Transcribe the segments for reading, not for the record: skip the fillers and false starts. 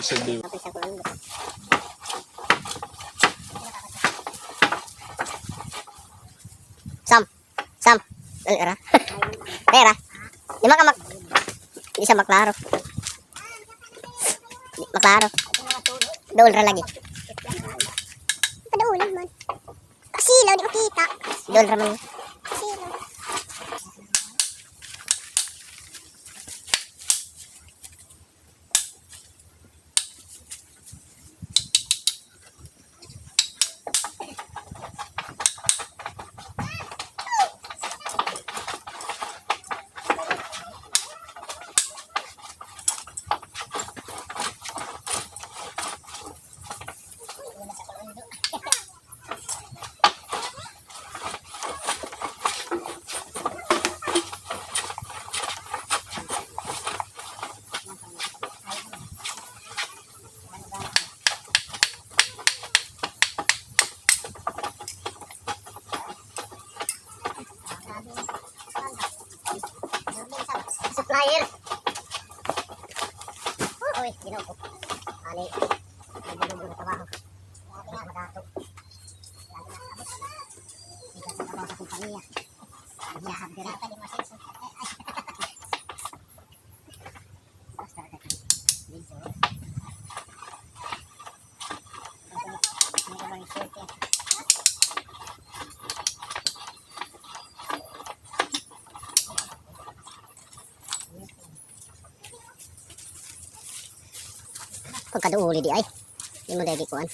Isa din. Sam. Era. Pera. Di man ka di siya maklaro. Maklaro. Dool ra lagi. Padaulan man. Kasilaw di makita. Dool ra man. Kasilaw. Supplier. Uy, ginaw ko. Ali. Nagulog ng trabaho. Lagi na magato. Lagi na abot. Hindi ka sa trabaho sa kumpanya. Nagihahap dira. Basta ka dito. Dito. Hindi mo i-share ka. Pagkaduuli di ay. Hindi mo dahil kuhan.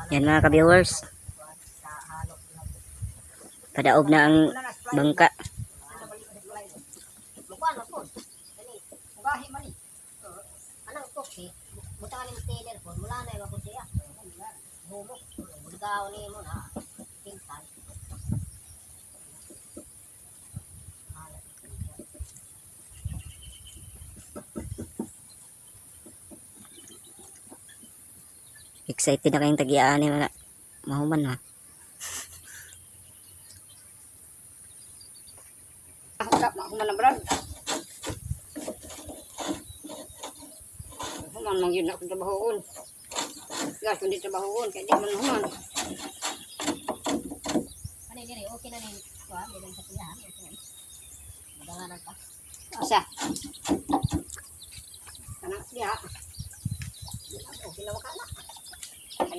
Yan mga ka-viewers. Padaog na ang bangka. Lukuan mo po. Kani, ugahi man ni. Anang toksi, butangan ni Taylor po, mula na yung ako siya. Bumok, bulgaw ni mo na. Pinsan. Excited na kayong tagiaan ni mga mahuman ha. Mahuman na brad. Mahuman mang yun ako trabahoon. Gas kundi trabahoon kaya di man mahuman. Kani diri okay na ni. Wa, bilang sa tiyahan. Madanganan pa. Asa? Kanak siya. Okay na waka na.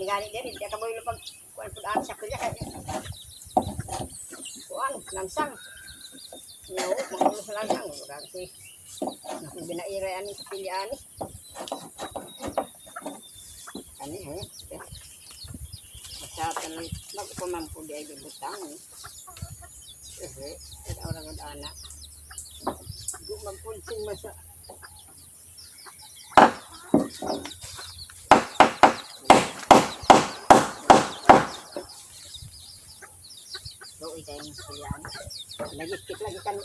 Gani din, hindi ka boy pag kuan pud ang sakya kaya. Kuan langsang. No, mga sa langsang ura si. Naku binaire ani sa pilian ni. Ani Basta tanong magpamampo di ay butang. Ada orang ada anak. Gu mampuncing masa. So, ito yung pilihan. Lagi-skip lagi kan.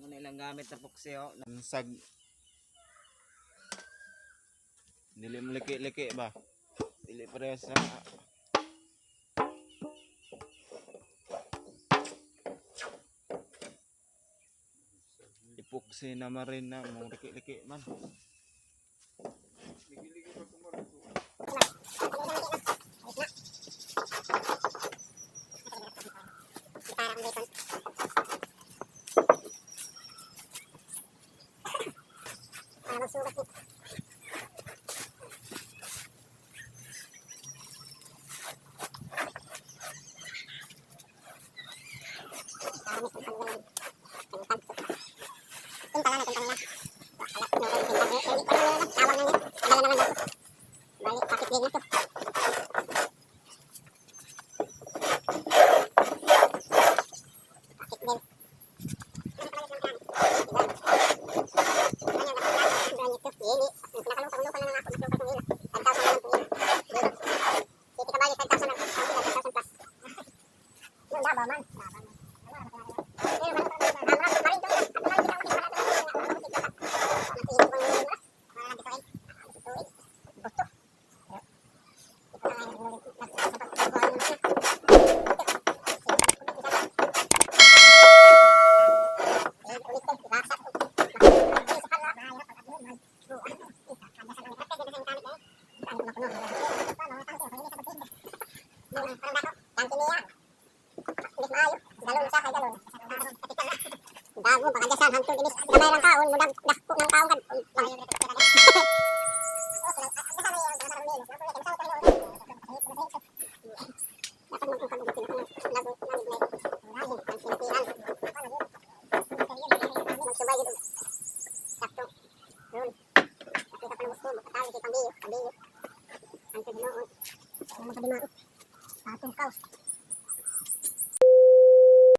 Muna ilang gamit na puksyo. Nansag. Dili mo liki-liki ba? Dili pareho sa ipuksi na marin na mo liki-liki man. Liki-liki pa kumarin. Dago, pagkagasan, hantong inis. Gamay ng kaon, mudag dako ng kaon kan. Atong kaos.